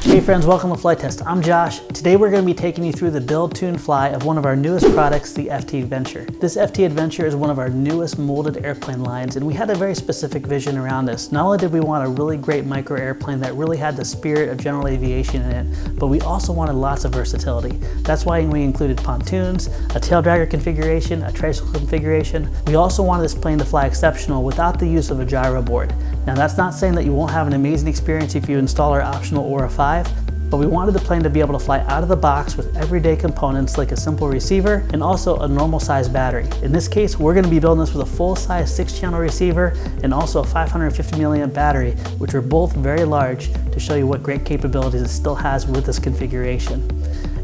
Hey friends, welcome to Flight Test. I'm Josh. Today we're going to be taking you through the build, tune, fly of one of our newest products, the FT Adventure. This FT Adventure is one of our newest molded airplane lines, and we had a very specific vision around this. Not only did we want a really great micro airplane that really had the spirit of general aviation in it, but we also wanted lots of versatility. That's why we included pontoons, a Taildragger configuration, a Tricycle configuration. We also wanted this plane to fly exceptional without the use of a gyro board. Now that's not saying that you won't have an amazing experience if you install our optional Aura 5, but we wanted the plane to be able to fly out of the box with everyday components like a simple receiver and also a normal size battery. In this case, we're going to be building this with a full-size 6-channel receiver and also a 550 milliamp battery, which are both very large, to show you what great capabilities it still has with this configuration.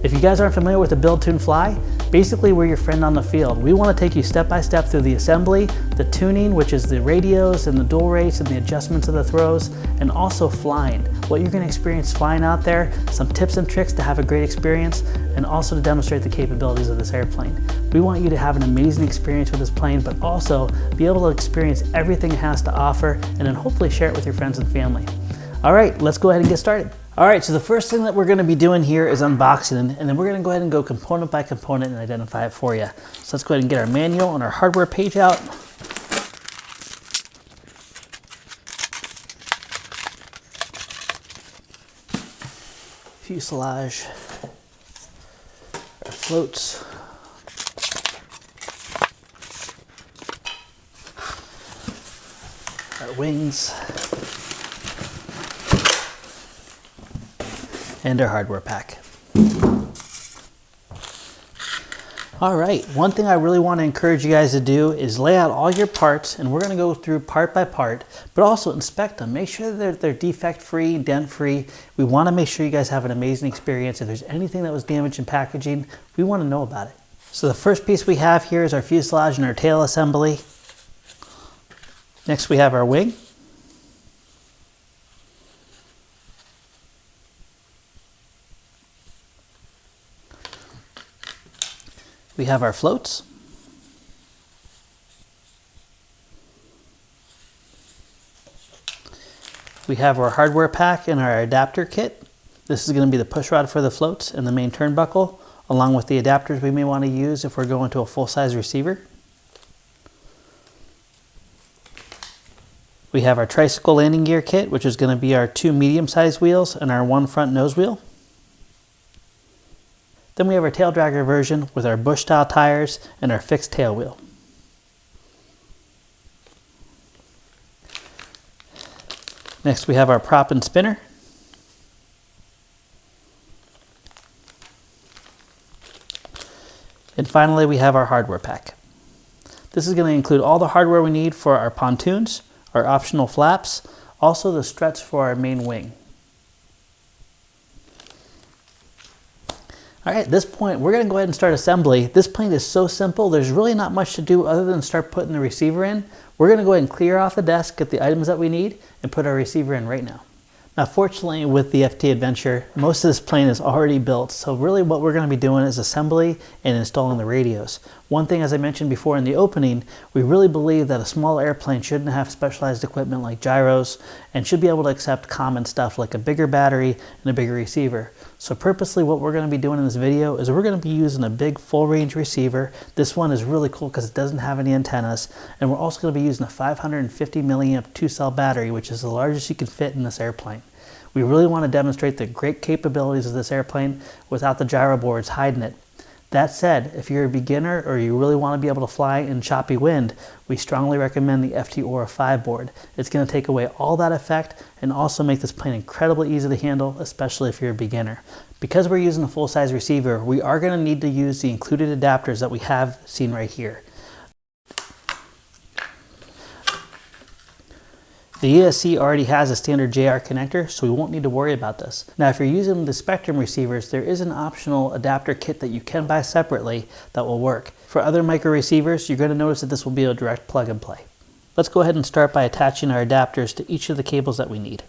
If you guys aren't familiar with the build, tune, fly, basically we're your friend on the field. We want to take you step by step through the assembly, the tuning, which is the radios and the dual rates and the adjustments of the throws, and also flying. What you're going to experience flying out there, some tips and tricks to have a great experience, and also to demonstrate the capabilities of this airplane. We want you to have an amazing experience with this plane, but also be able to experience everything it has to offer, and then hopefully share it with your friends and family. All right, let's go ahead and get started. All right, so the first thing that we're going to be doing here is unboxing, and then we're going to go ahead and go component by component and identify it for you. So let's go ahead and get our manual and our hardware page out. Fuselage, our floats, our wings, and our hardware pack. All right, one thing I really want to encourage you guys to do is lay out all your parts, and we're going to go through part by part, but also inspect them. Make sure that they're defect-free, dent-free. We want to make sure you guys have an amazing experience. If there's anything that was damaged in packaging, we want to know about it. So the first piece we have here is our fuselage and our tail assembly. Next we have our wing. We have our floats. We have our hardware pack and our adapter kit. This is going to be the push rod for the floats and the main turnbuckle, along with the adapters we may want to use if we're going to a full-size receiver. We have our Tricycle landing gear kit, which is going to be our 2 medium-sized wheels and our 1 front nose wheel. Then we have our Taildragger version with our bush-style tires and our fixed tail wheel. Next we have our prop and spinner. And finally we have our hardware pack. This is going to include all the hardware we need for our pontoons, our optional flaps, also the struts for our main wing. All right, at this point, we're going to go ahead and start assembly. This plane is so simple, there's really not much to do other than start putting the receiver in. We're going to go ahead and clear off the desk, get the items that we need, and put our receiver in right now. Now, fortunately, with the FT Adventure, most of this plane is already built, so really what we're going to be doing is assembly and installing the radios. One thing, as I mentioned before in the opening, we really believe that a small airplane shouldn't have specialized equipment like gyros and should be able to accept common stuff like a bigger battery and a bigger receiver. So purposely what we're going to be doing in this video is we're going to be using a big full range receiver. This one is really cool because it doesn't have any antennas, and we're also going to be using a 550 milliamp 2-cell battery, which is the largest you can fit in this airplane. We really want to demonstrate the great capabilities of this airplane without the gyro boards hiding it. That said, if you're a beginner or you really want to be able to fly in choppy wind, we strongly recommend the FT Aura 5 board. It's going to take away all that effect and also make this plane incredibly easy to handle, especially if you're a beginner. Because we're using a full-size receiver, we are going to need to use the included adapters that we have seen right here. The ESC already has a standard JR connector, so we won't need to worry about this. Now, if you're using the Spectrum receivers, there is an optional adapter kit that you can buy separately that will work. For other micro receivers, you're going to notice that this will be a direct plug and play. Let's go ahead and start by attaching our adapters to each of the cables that we need.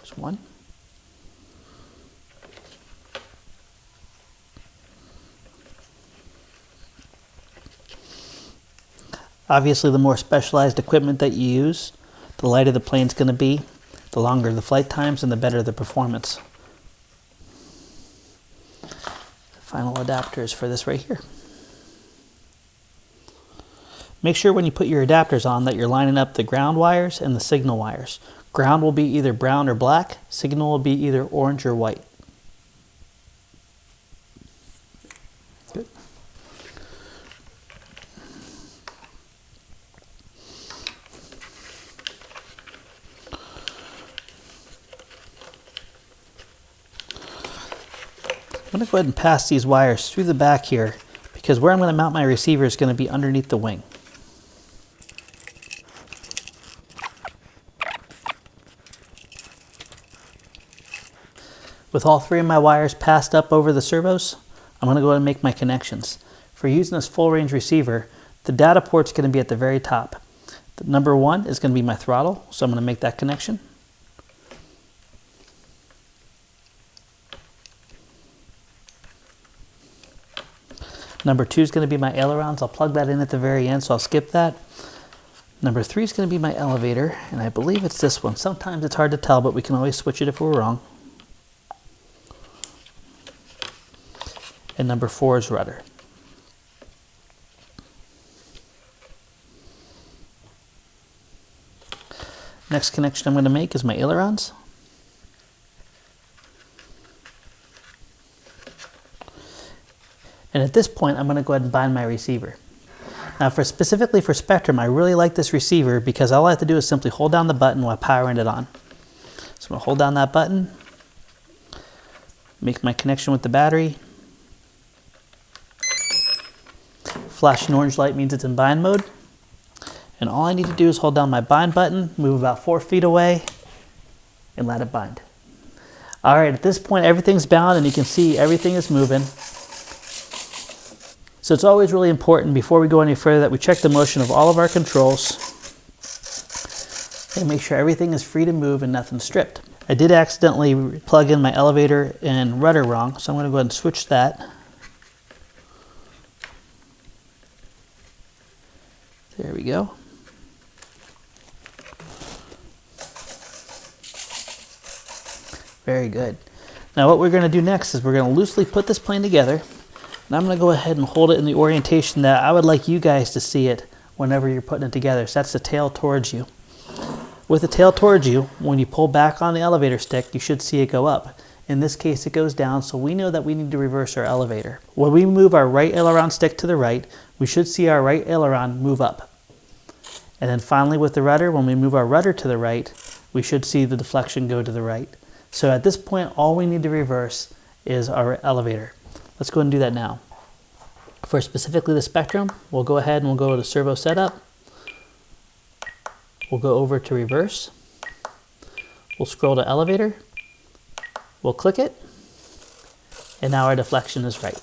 There's one. Obviously, the more specialized equipment that you use, the lighter the plane's going to be, the longer the flight times, and the better the performance. Final adapters for this right here. Make sure when you put your adapters on that you're lining up the ground wires and the signal wires. Ground will be either brown or black, signal will be either orange or white. Good. I'm going to go ahead and pass these wires through the back here because where I'm going to mount my receiver is going to be underneath the wing. With all three of my wires passed up over the servos, I'm going to go ahead and make my connections. For using this full range receiver, the data port's going to be at the very top. The number 1 is going to be my throttle, so I'm going to make that connection. Number 2 is going to be my ailerons. I'll plug that in at the very end, so I'll skip that. Number 3 is going to be my elevator, and I believe it's this one. Sometimes it's hard to tell, but we can always switch it if we're wrong. And number 4 is rudder. Next connection I'm going to make is my ailerons. And at this point, I'm going to go ahead and bind my receiver. Now, specifically for Spectrum, I really like this receiver because all I have to do is simply hold down the button while powering it on. So I'm going to hold down that button, make my connection with the battery. Flashing orange light means it's in bind mode. And all I need to do is hold down my bind button, move about 4 feet away, and let it bind. All right, at this point, everything's bound and you can see everything is moving. So it's always really important before we go any further that we check the motion of all of our controls and make sure everything is free to move and nothing's stripped. I did accidentally plug in my elevator and rudder wrong, so I'm going to go ahead and switch that. There we go. Very good. Now what we're going to do next is we're going to loosely put this plane together. And I'm going to go ahead and hold it in the orientation that I would like you guys to see it whenever you're putting it together. So that's the tail towards you. With the tail towards you, when you pull back on the elevator stick, you should see it go up. In this case, it goes down, so we know that we need to reverse our elevator. When we move our right aileron stick to the right, we should see our right aileron move up. And then finally with the rudder, when we move our rudder to the right, we should see the deflection go to the right. So at this point, all we need to reverse is our elevator. Let's go ahead and do that now. For specifically the Spectrum, we'll go ahead and we'll go to servo setup. We'll go over to reverse. We'll scroll to elevator. We'll click it. And now our deflection is right.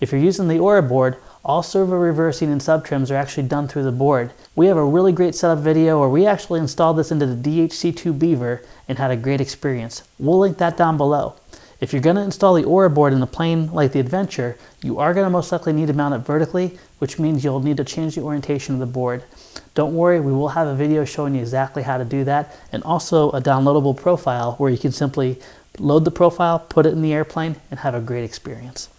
If you're using the Aura board, all servo reversing and subtrims are actually done through the board. We have a really great setup video where we actually installed this into the DHC2 Beaver and had a great experience. We'll link that down below. If you're going to install the Aura board in a plane like the Adventure, you are going to most likely need to mount it vertically, which means you'll need to change the orientation of the board. Don't worry, we will have a video showing you exactly how to do that, and also a downloadable profile where you can simply load the profile, put it in the airplane, and have a great experience.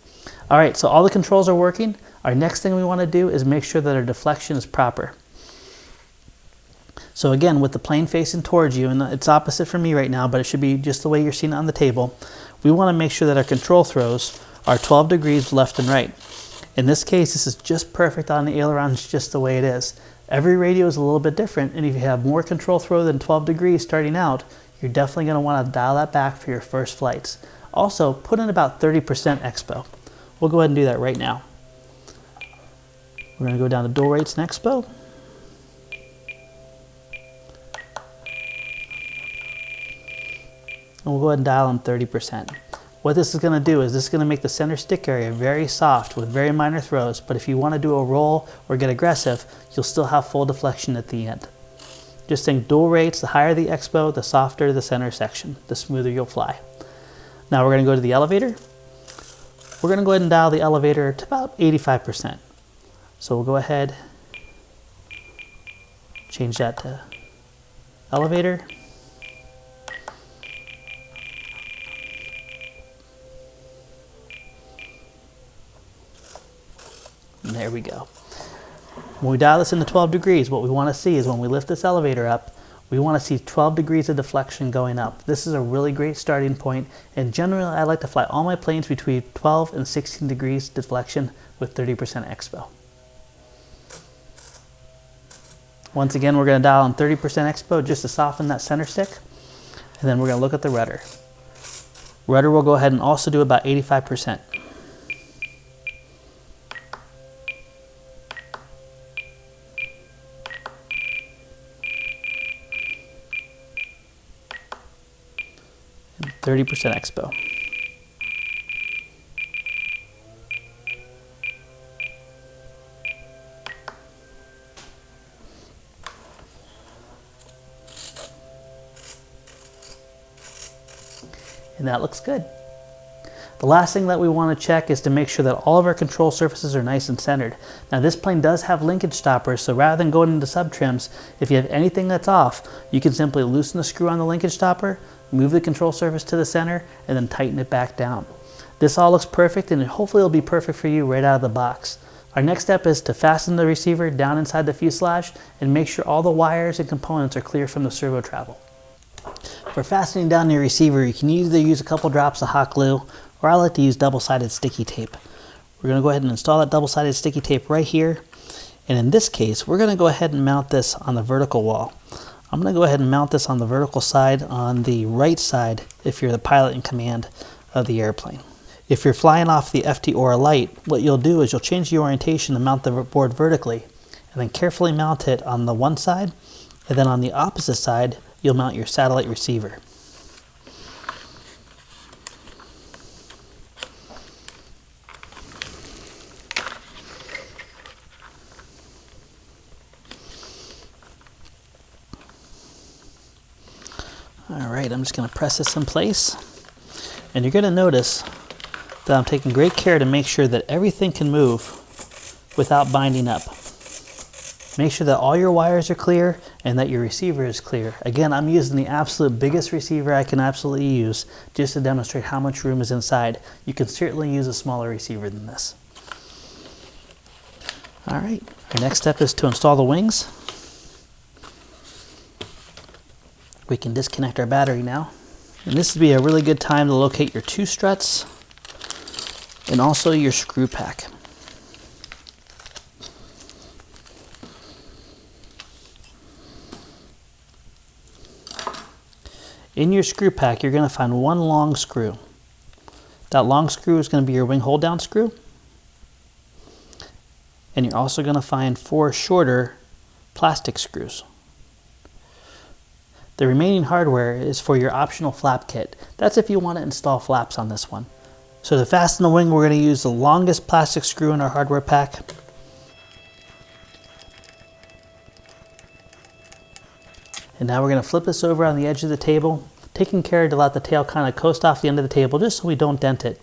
All right, so all the controls are working. Our next thing we want to do is make sure that our deflection is proper. So again, with the plane facing towards you, and it's opposite from me right now, but it should be just the way you're seeing it on the table, we want to make sure that our control throws are 12 degrees left and right. In this case, this is just perfect on the ailerons, just the way it is. Every radio is a little bit different, and if you have more control throw than 12 degrees starting out, you're definitely going to want to dial that back for your first flights. Also, put in about 30% expo. We'll go ahead and do that right now. We're going to go down to dual rates and expo. And we'll go ahead and dial in 30%. What this is going to do is this is going to make the center stick area very soft with very minor throws, but if you want to do a roll or get aggressive, you'll still have full deflection at the end. Just think dual rates, the higher the expo, the softer the center section, the smoother you'll fly. Now we're going to go to the elevator. We're going to go ahead and dial the elevator to about 85%. So we'll go ahead Change that to elevator. And there we go. When we dial this into 12 degrees, what we want to see is when we lift this elevator up, we want to see 12 degrees of deflection going up. This is a really great starting point, and generally I like to fly all my planes between 12 and 16 degrees deflection with 30% expo. Once again, we're going to dial in 30% expo just to soften that center stick, and then we're going to look at the rudder. Rudder will go ahead and also do about 85%. And 30% expo. And that looks good. The last thing that we want to check is to make sure that all of our control surfaces are nice and centered. Now this plane does have linkage stoppers, so rather than going into sub trims, if you have anything that's off, you can simply loosen the screw on the linkage stopper, move the control surface to the center, and then tighten it back down. This all looks perfect, and hopefully it'll be perfect for you right out of the box. Our next step is to fasten the receiver down inside the fuselage and make sure all the wires and components are clear from the servo travel. For fastening down your receiver, you can either use a couple drops of hot glue, or I like to use double-sided sticky tape. We're going to go ahead and install that double-sided sticky tape right here, and in this case we're going to go ahead and mount this on the vertical wall. I'm going to go ahead and mount this on the vertical side on the right side if you're the pilot in command of the airplane. If you're flying off the FT or a light, what you'll do is you'll change the orientation to mount the board vertically, and then carefully mount it on the one side, and then on the opposite side you'll mount your satellite receiver. Alright, I'm just going to press this in place, and you're going to notice that I'm taking great care to make sure that everything can move without binding up. Make sure that all your wires are clear and that your receiver is clear. Again, I'm using the absolute biggest receiver I can absolutely use just to demonstrate how much room is inside. You can certainly use a smaller receiver than this. Alright, our next step is to install the wings. We can disconnect our battery now. And this would be a really good time to locate your two struts and also your screw pack. In your screw pack, you're going to find one long screw. That long screw is going to be your wing hold down screw. And you're also going to find 4 shorter plastic screws. The remaining hardware is for your optional flap kit. That's if you want to install flaps on this one. So to fasten the wing, we're going to use the longest plastic screw in our hardware pack. And now we're going to flip this over on the edge of the table, taking care to let the tail kind of coast off the end of the table just so we don't dent it.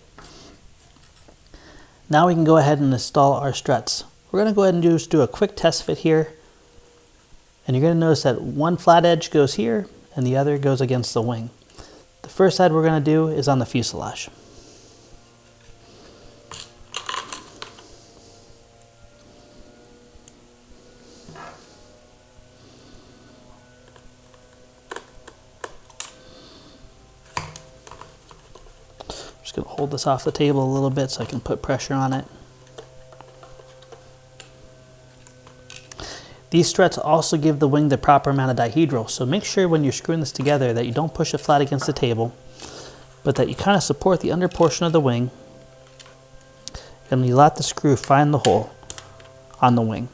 Now we can go ahead and install our struts. We're going to go ahead and just do a quick test fit here. And you're going to notice that one flat edge goes here and the other goes against the wing. The first side we're going to do is on the fuselage. Just going to hold this off the table a little bit so I can put pressure on it. These struts also give the wing the proper amount of dihedral, so make sure when you're screwing this together that you don't push it flat against the table, but that you kind of support the under portion of the wing and you let the screw find the hole on the wing.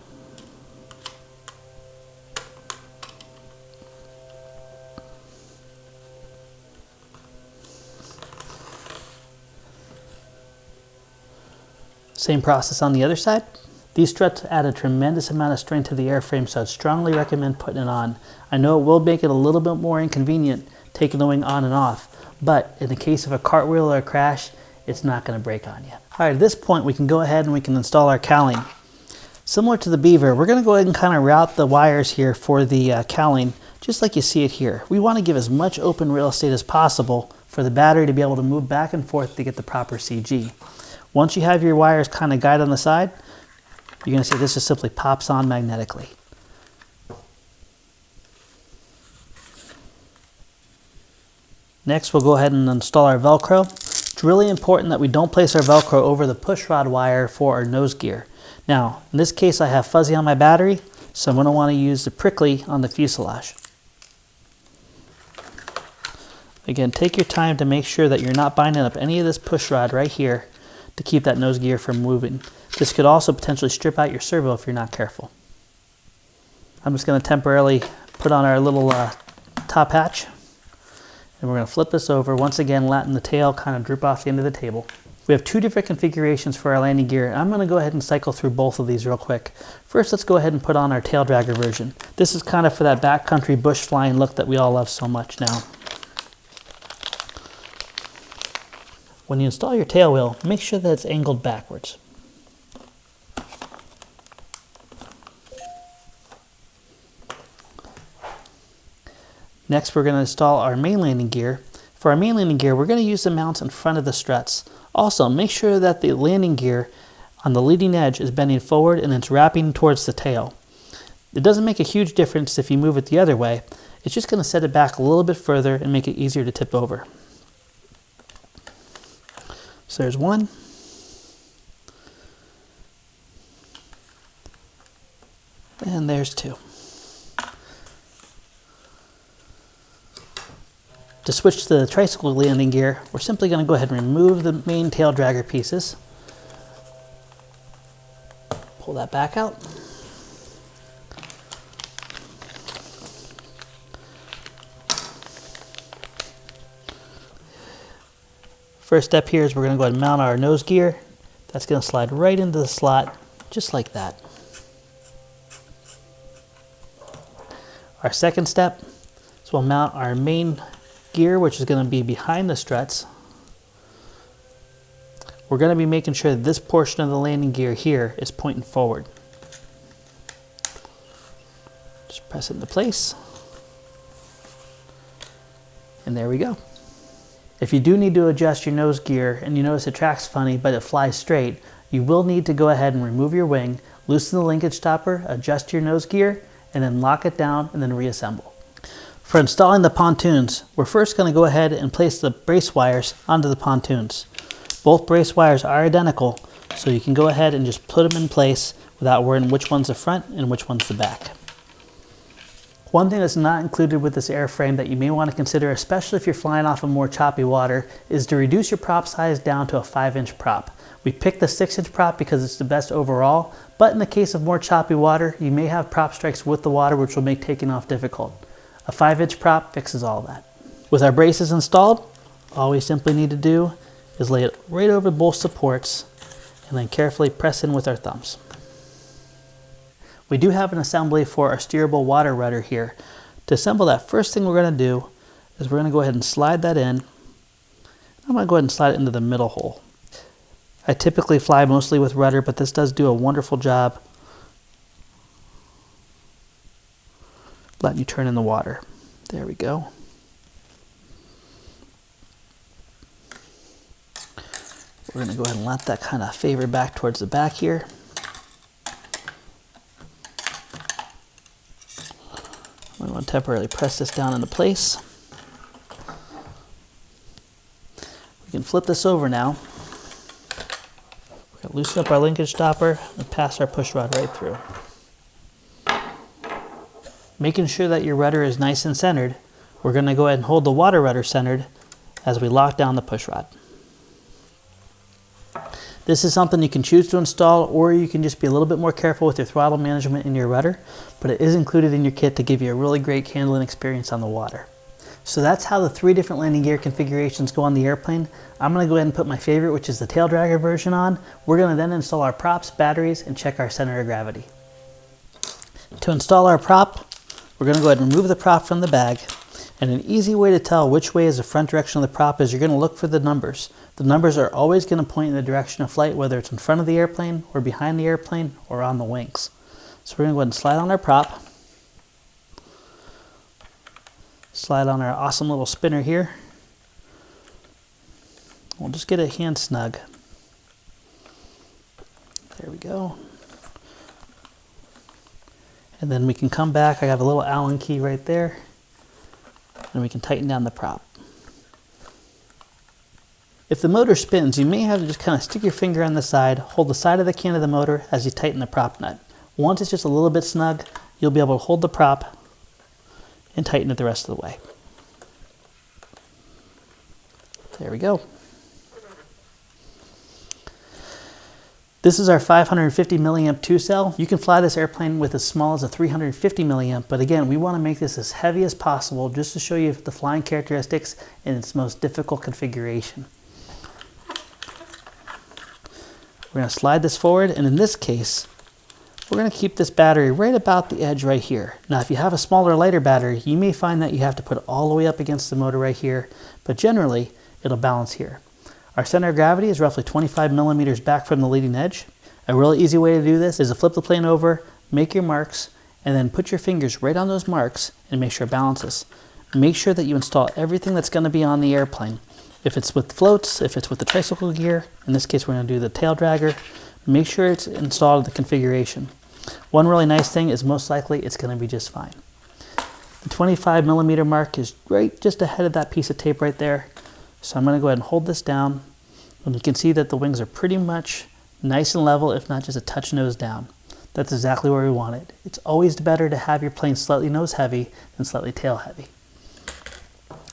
Same process on the other side. These struts add a tremendous amount of strength to the airframe, so I'd strongly recommend putting it on. I know it will make it a little bit more inconvenient taking the wing on and off, but in the case of a cartwheel or a crash, it's not going to break on you. Alright, at this point we can go ahead and we can install our cowling. Similar to the Beaver, we're going to go ahead and kind of route the wires here for the cowling, just like you see it here. We want to give as much open real estate as possible for the battery to be able to move back and forth to get the proper CG. Once you have your wires kind of guide on the side, you're going to see this just simply pops on magnetically. Next, we'll go ahead and install our Velcro. It's really important that we don't place our Velcro over the push rod wire for our nose gear. Now, in this case, I have fuzzy on my battery, so I'm going to want to use the prickly on the fuselage. Again, take your time to make sure that you're not binding up any of this push rod right here to keep that nose gear from moving. This could also potentially strip out your servo if you're not careful. I'm just going to temporarily put on our little top hatch, and we're going to flip this over, once again letting the tail kind of droop off the end of the table. We have two different configurations for our landing gear. I'm going to go ahead and cycle through both of these real quick. First, let's go ahead and put on our Taildragger version. This is kind of for that backcountry bush flying look that we all love so much now. When you install your tail wheel, make sure that it's angled backwards. Next, we're going to install our main landing gear. For our main landing gear, we're going to use the mounts in front of the struts. Also, make sure that the landing gear on the leading edge is bending forward and it's wrapping towards the tail. It doesn't make a huge difference if you move it the other way. It's just going to set it back a little bit further and make it easier to tip over. So there's one. And there's two. To switch to the Tricycle landing gear, we're simply going to go ahead and remove the main Taildragger pieces. Pull that back out. First step here is we're going to go ahead and mount our nose gear. That's going to slide right into the slot, just like that. Our second step is we'll mount our main gear, which is going to be behind the struts. We're going to be making sure that this portion of the landing gear here is pointing forward. Just press it into place. And there we go. If you do need to adjust your nose gear and you notice it tracks funny but it flies straight, you will need to go ahead and remove your wing, loosen the linkage stopper, adjust your nose gear, and then lock it down and then reassemble. For installing the pontoons, we're first going to go ahead and place the brace wires onto the pontoons. Both brace wires are identical, so you can go ahead and just put them in place without worrying which one's the front and which one's the back. One thing that's not included with this airframe that you may want to consider, especially if you're flying off of more choppy water, is to reduce your prop size down to a 5-inch prop. We picked the 6-inch prop because it's the best overall, but in the case of more choppy water, you may have prop strikes with the water which will make taking off difficult. A 5-inch prop fixes all that. With our braces installed, all we simply need to do is lay it right over both supports and then carefully press in with our thumbs. We do have an assembly for our steerable water rudder here. To assemble that, first thing we're going to do is we're going to go ahead and slide that in. I'm going to go ahead and slide it into the middle hole. I typically fly mostly with rudder, but this does do a wonderful job letting you turn in the water. There we go. We're going to go ahead and let that kind of favor back towards the back here. We want to temporarily press this down into place. We can flip this over now. We're going to loosen up our linkage stopper and pass our push rod right through. Making sure that your rudder is nice and centered, we're going to go ahead and hold the water rudder centered as we lock down the push rod. This is something you can choose to install, or you can just be a little bit more careful with your throttle management in your rudder, but it is included in your kit to give you a really great handling experience on the water. So that's how the 3 different landing gear configurations go on the airplane. I'm going to go ahead and put my favorite, which is the Taildragger version on. We're going to then install our props, batteries, and check our center of gravity. To install our prop, we're going to go ahead and remove the prop from the bag. And an easy way to tell which way is the front direction of the prop is you're going to look for the numbers. The numbers are always going to point in the direction of flight, whether it's in front of the airplane or behind the airplane or on the wings. So we're going to go ahead and slide on our prop. Slide on our awesome little spinner here. We'll just get it hand snug. There we go. And then we can come back. I got a little Allen key right there. And we can tighten down the prop. If the motor spins, you may have to just kind of stick your finger on the side, hold the side of the can of the motor as you tighten the prop nut. Once it's just a little bit snug, you'll be able to hold the prop and tighten it the rest of the way. There we go. This is our 550 milliamp 2-cell. You can fly this airplane with as small as a 350 milliamp, but again, we want to make this as heavy as possible just to show you the flying characteristics in its most difficult configuration. We're going to slide this forward, and in this case, we're going to keep this battery right about the edge right here. Now, if you have a smaller, lighter battery, you may find that you have to put it all the way up against the motor right here, but generally, it'll balance here. Our center of gravity is roughly 25 millimeters back from the leading edge. A really easy way to do this is to flip the plane over, make your marks, and then put your fingers right on those marks and make sure it balances. Make sure that you install everything that's going to be on the airplane. If it's with floats, if it's with the tricycle gear, in this case we're going to do the Taildragger, make sure it's installed in the configuration. One really nice thing is most likely it's going to be just fine. The 25 millimeter mark is right just ahead of that piece of tape right there. So I'm going to go ahead and hold this down, and you can see that the wings are pretty much nice and level, if not just a touch nose down. That's exactly where we want it. It's always better to have your plane slightly nose heavy than slightly tail heavy.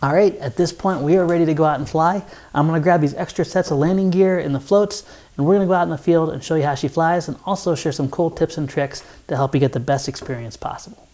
All right, at this point we are ready to go out and fly. I'm going to grab these extra sets of landing gear and the floats, and we're going to go out in the field and show you how she flies, and also share some cool tips and tricks to help you get the best experience possible.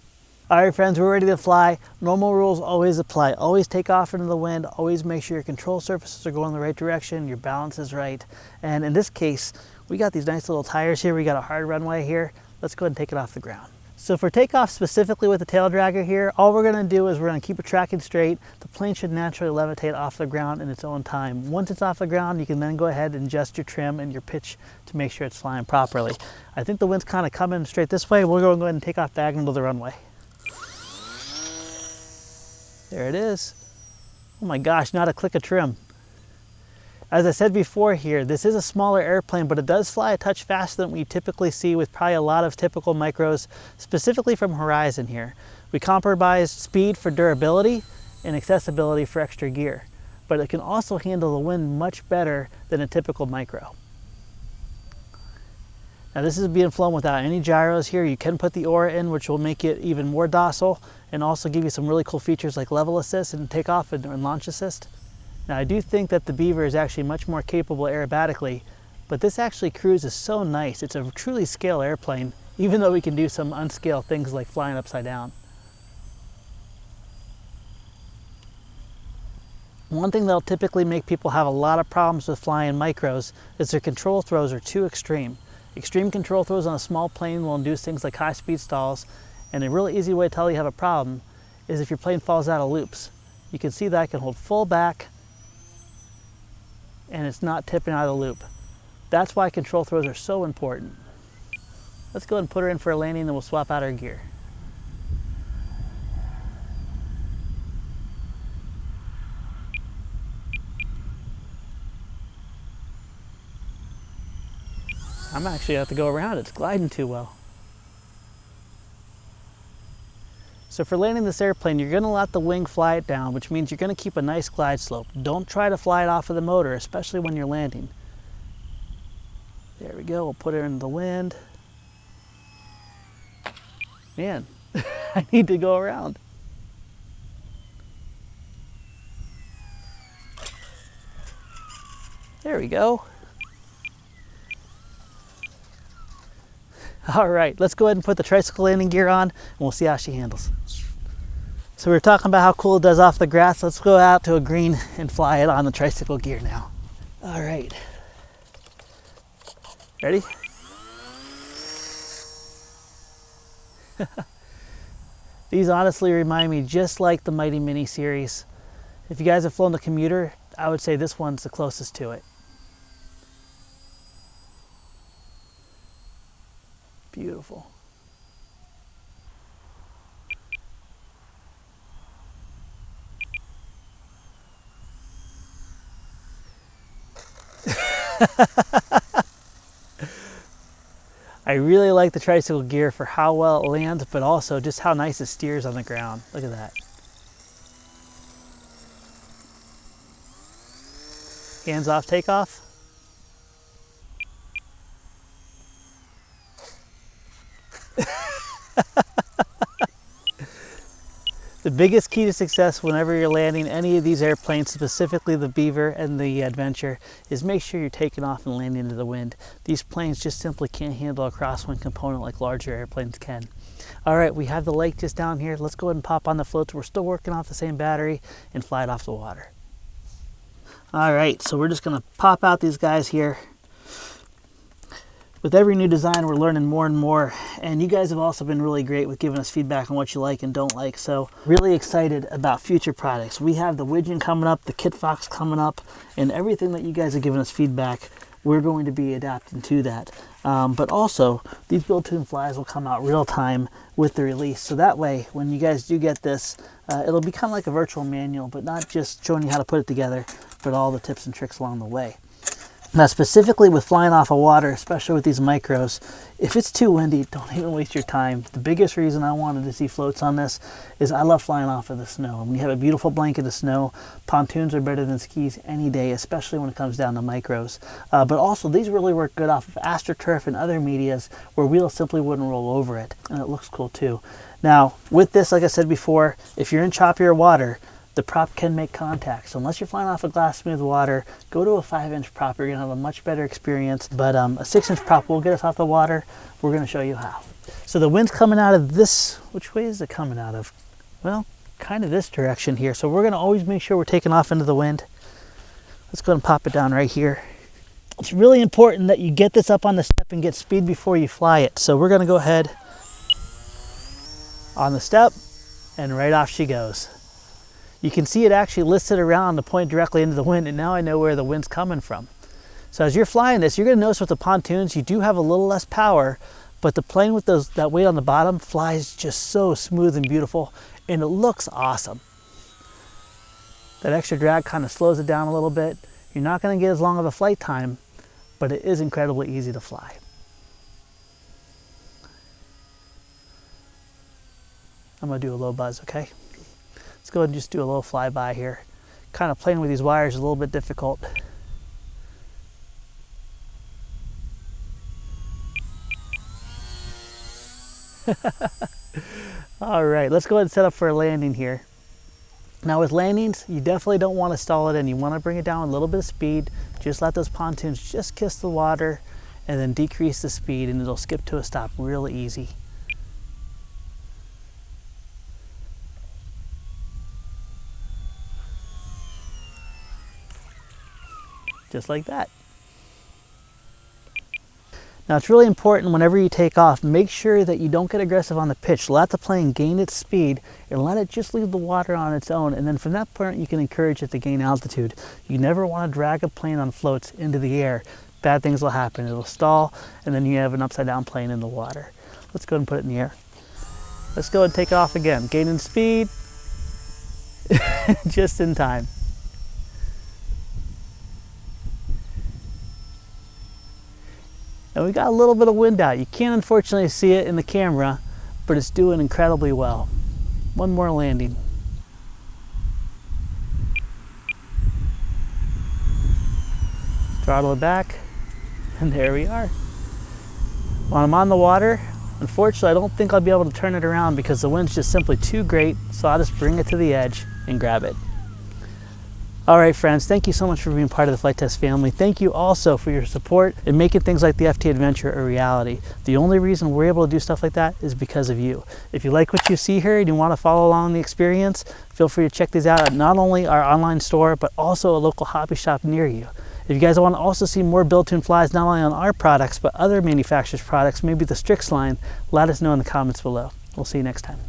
All right, friends, we're ready to fly. Normal rules always apply. Always take off into the wind. Always make sure your control surfaces are going the right direction, your balance is right. And in this case, we got these nice little tires here. We got a hard runway here. Let's go ahead and take it off the ground. So for takeoff specifically with the Taildragger here, all we're gonna do is we're gonna keep it tracking straight. The plane should naturally levitate off the ground in its own time. Once it's off the ground, you can then go ahead and adjust your trim and your pitch to make sure it's flying properly. I think the wind's kind of coming straight this way. We're gonna go ahead and take off diagonal to the runway. There it is. Oh my gosh, not a click of trim. As I said before here, this is a smaller airplane, but it does fly a touch faster than we typically see with probably a lot of typical micros, specifically from Horizon here. We compromise speed for durability and accessibility for extra gear, but it can also handle the wind much better than a typical micro. Now this is being flown without any gyros here. You can put the Aura in, which will make it even more docile and also give you some really cool features like level assist and takeoff and launch assist. Now I do think that the Beaver is actually much more capable aerobatically, but this actually cruises so nice. It's a truly scale airplane, even though we can do some unscale things like flying upside down. One thing that'll typically make people have a lot of problems with flying micros is their control throws are too extreme. Extreme control throws on a small plane will induce things like high-speed stalls, and a really easy way to tell you have a problem is if your plane falls out of loops. You can see that I can hold full back and it's not tipping out of the loop. That's why control throws are so important. Let's go ahead and put her in for a landing, then we'll swap out our gear. I'm actually gonna have to go around. It's gliding too well. So for landing this airplane, you're gonna let the wing fly it down, which means you're gonna keep a nice glide slope. Don't try to fly it off of the motor, especially when you're landing. There we go, we'll put her in the wind. Man, I need to go around. There we go. All right, let's go ahead and put the Tricycle landing gear on and we'll see how she handles. So we were talking about how cool it does off the grass. Let's go out to a green and fly it on the Tricycle gear now. All right. Ready? These honestly remind me just like the Mighty Mini series. If you guys have flown the commuter, I would say this one's the closest to it. Beautiful. I really like the Tricycle gear for how well it lands, but also just how nice it steers on the ground. Look at that. Hands off takeoff. The biggest key to success whenever you're landing any of these airplanes, specifically the Beaver and the Adventure, is make sure you're taking off and landing into the wind. These planes just simply can't handle a crosswind component like larger airplanes can. All right, we have the lake just down here. Let's go ahead and pop on the floats. We're still working off the same battery and fly it off the water. All right, so we're just gonna pop out these guys here. With every new design, we're learning more and more, and you guys have also been really great with giving us feedback on what you like and don't like, so really excited about future products. We have the Widgeon coming up, the Kit Fox coming up, and everything that you guys have given us feedback, we're going to be adapting to that. But also, these Build-Tune flies will come out real time with the release, so that way, when you guys do get this, it'll be kind of like a virtual manual, but not just showing you how to put it together, but all the tips and tricks along the way. Now, specifically with flying off of water, especially with these micros, if it's too windy, don't even waste your time. The biggest reason I wanted to see floats on this is I love flying off of the snow. When you have a beautiful blanket of snow, pontoons are better than skis any day, especially when it comes down to micros. But also, these really work good off of AstroTurf and other medias where wheels simply wouldn't roll over it, and it looks cool too. Now, with this, like I said before, if you're in choppier water, the prop can make contact. So unless you're flying off of glass smooth water, go to a 5-inch prop. You're gonna have a much better experience. But a 6-inch prop will get us off the water. We're gonna show you how. So the wind's coming out of this, which way is it coming out of? Well, kind of this direction here. So we're gonna always make sure we're taking off into the wind. Let's go ahead and pop it down right here. It's really important that you get this up on the step and get speed before you fly it. So we're gonna go ahead on the step and right off she goes. You can see it actually lifts it around to point directly into the wind, and now I know where the wind's coming from. So as you're flying this, you're going to notice with the pontoons, you do have a little less power, but the plane with that weight on the bottom flies just so smooth and beautiful, and it looks awesome. That extra drag kind of slows it down a little bit. You're not going to get as long of a flight time, but it is incredibly easy to fly. I'm going to do a low buzz, okay? Let's go ahead and just do a little flyby here. Kind of playing with these wires is a little bit difficult. All right, let's go ahead and set up for a landing here. Now with landings, you definitely don't want to stall it in. You want to bring it down a little bit of speed. Just let those pontoons just kiss the water and then decrease the speed and it'll skip to a stop really easy. Just like that. Now it's really important whenever you take off, make sure that you don't get aggressive on the pitch. Let the plane gain its speed and let it just leave the water on its own. And then from that point, you can encourage it to gain altitude. You never want to drag a plane on floats into the air. Bad things will happen. It'll stall and then you have an upside down plane in the water. Let's go ahead and put it in the air. Let's go ahead and take off again. Gaining speed just in time. And we got a little bit of wind out. You can't unfortunately see it in the camera, but it's doing incredibly well. One more landing. Throttle it back, and there we are. When I'm on the water, unfortunately I don't think I'll be able to turn it around because the wind's just simply too great, so I'll just bring it to the edge and grab it. All right, friends, thank you so much for being part of the Flite Test family. Thank you also for your support in making things like the FT Adventure a reality. The only reason we're able to do stuff like that is because of you. If you like what you see here and you want to follow along the experience, feel free to check these out at not only our online store, but also a local hobby shop near you. If you guys want to also see more Build-Tune flies, not only on our products, but other manufacturers' products, maybe the Strix line, let us know in the comments below. We'll see you next time.